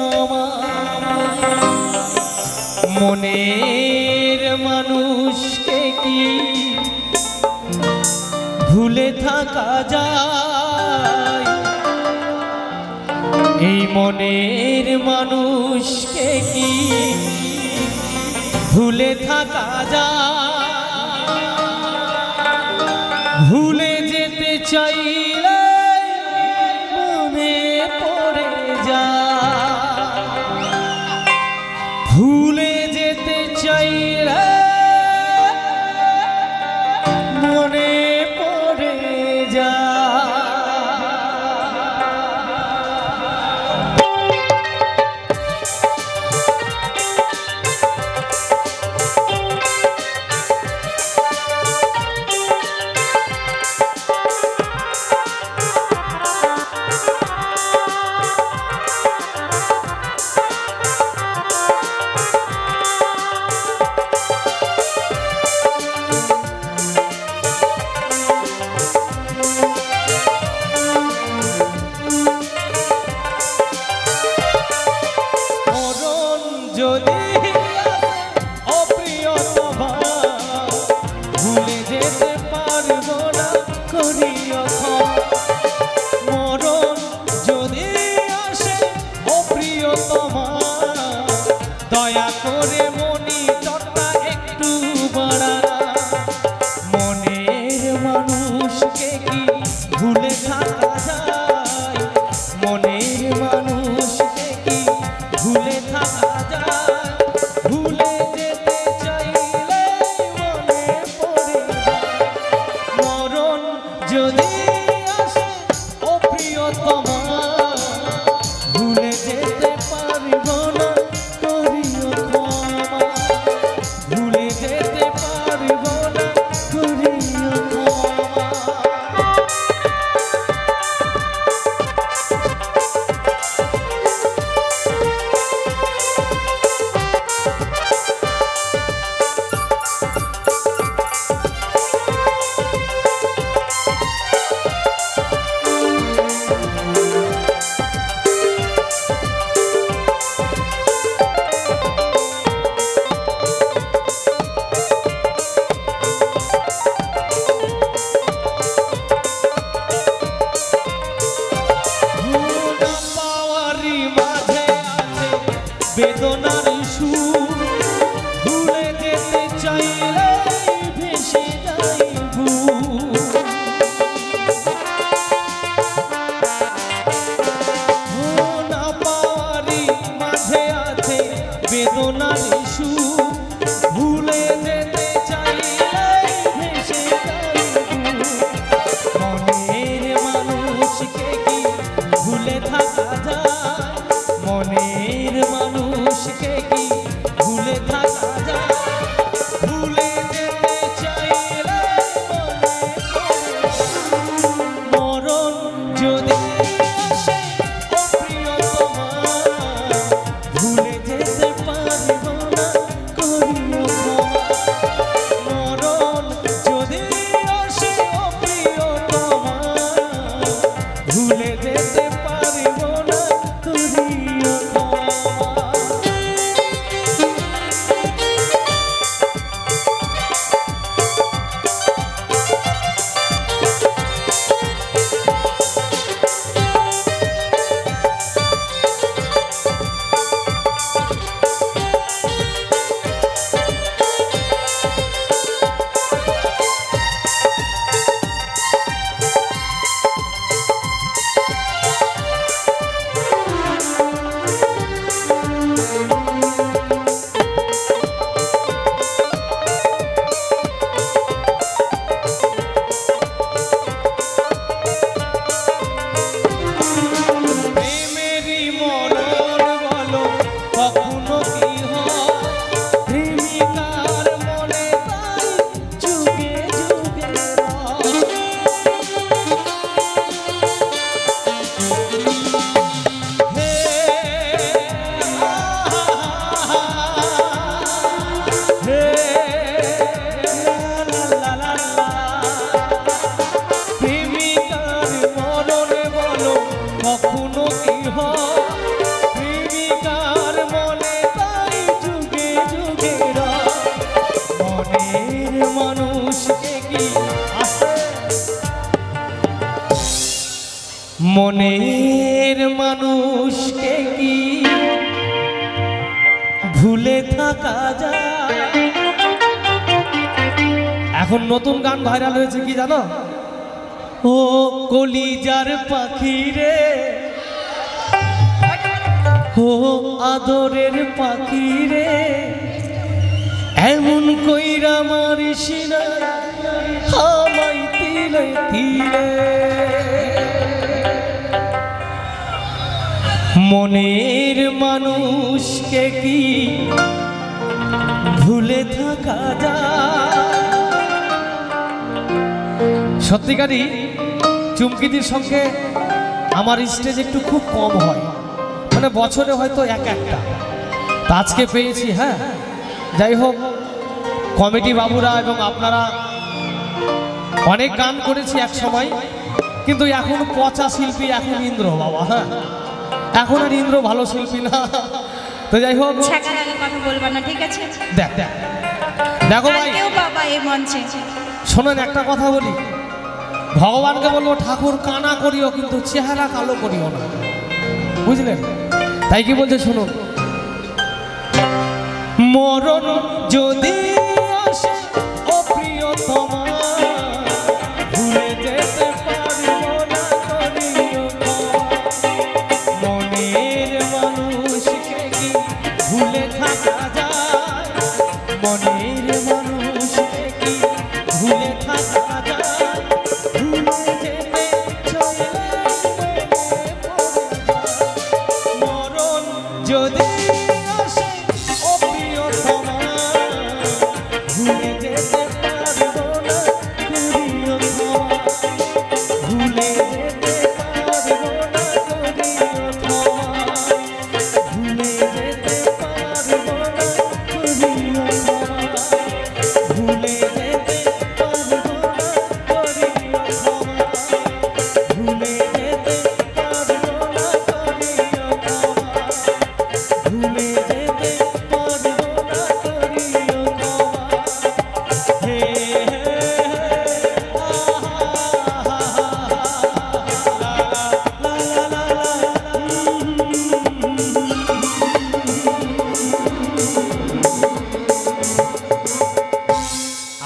ক্ষমা। মনের মানুষকে কি ভুলে থাকা যায়? এই মনের মানুষকে কি ভুলে থাকা যায়? ভুলে যেতে চাইলে মনে পড়ে যায়, ভুলে যেতে চাইলে মনে পড়ে যায়। যদি অপ্রিয়তমা ভুলে যেতে পারবো না করিও ক্ষমা। মরণ যদি আসে অপ্রিয়তমা দয়া করে মনিটরটা একটু বাড়ানা। মনের মানুষকে কি ভুলে থাকা যায়? মনের মানুষকে কি ভুলে থাকা যায়? ভুলে যেতে চাইলে মনে পড়ে যায়। মরণ যদি আসে অপ্রিয়তমা ভুলে যেতে পারবো না করিও ক্ষমা। ভুলে যেতে পারবো না করিও ক্ষমা। বেদনার সুর ভুলে যেতে চাইলে ভেসে যাইব। না পাওয়ারি মাঝে আছে বেদনার সুর ভুলে যেতে চাইলে ভেসে যাইব। মনের মানুষকে কি ভুলে থাকা যায়? মনের মানুষকে কি ভুলে থাকা যায়? ভুলে যেতে চাইলে মরণ যদি আসে অপ্রিয়তমা ভুলে যেতে পারবো না করিও ক্ষমা। মরণ যদি আসে অপ্রিয়তমা ভুলে যেতে পারবো না করিও ক্ষমা। মনের মানুষকে কি ভুলে থাকা যায়? এখন নতুন গান ভাইরাল হয়েছে কি জানো? ও কলিজার পাখি রে, ও আদরের পাখি রে, এমন কইরা মারিস না আমায় তিলে তিলে। মনের মানুষকে কি ভুলে থাকা যায়? সত্যিকারই চুমকিদির সঙ্গে আমার স্টেজ একটু খুব কম হয়, মানে বছরে হয়তো একটা। তা আজকে পেয়েছি। হ্যাঁ, যাই হোক, কমিটি বাবুরা এবং আপনারা অনেক গান করেছি এক সময়, কিন্তু এখন পচা শিল্পী এখন ইন্দ্র বাবা। হ্যাঁ, এখন আর ইন্দ্র ভালো শিল্পী না। তো যাই হোক, কথা বলবা না, ঠিক আছে? দেখো ভাই, বাবা এই মঞ্চে শোনেন, একটা কথা বলি, ভগবানকে বলবো ঠাকুর কানা করিও কিন্তু চেহারা কালো করিও না, বুঝলেন? তাই কি বলছে শুনুন, মরণ যদি আসে ও প্রিয়তমা, ভুলে যেতে পারবো না করিও ক্ষমা। মনের মানুষকে কি ভুলে থাকা যায়? মনের মানুষকে কি ভুলে থাকা যায়? ভুলে যেতে চলে মরণ যদি আসে ও প্রিয়তমা, ভুলে যেতে পারবো না করিও ক্ষমা। ভুলে যেতে পারবো না করিও ক্ষমা। ভুলে যেতে পারবো না করিও ক্ষমা। ভুলে যেতে পারবো না করিও ক্ষমা। ভুলে যেতে পারবো না করিও ক্ষমা। ভুলে যেতে পারবো না করিও ক্ষমা। হে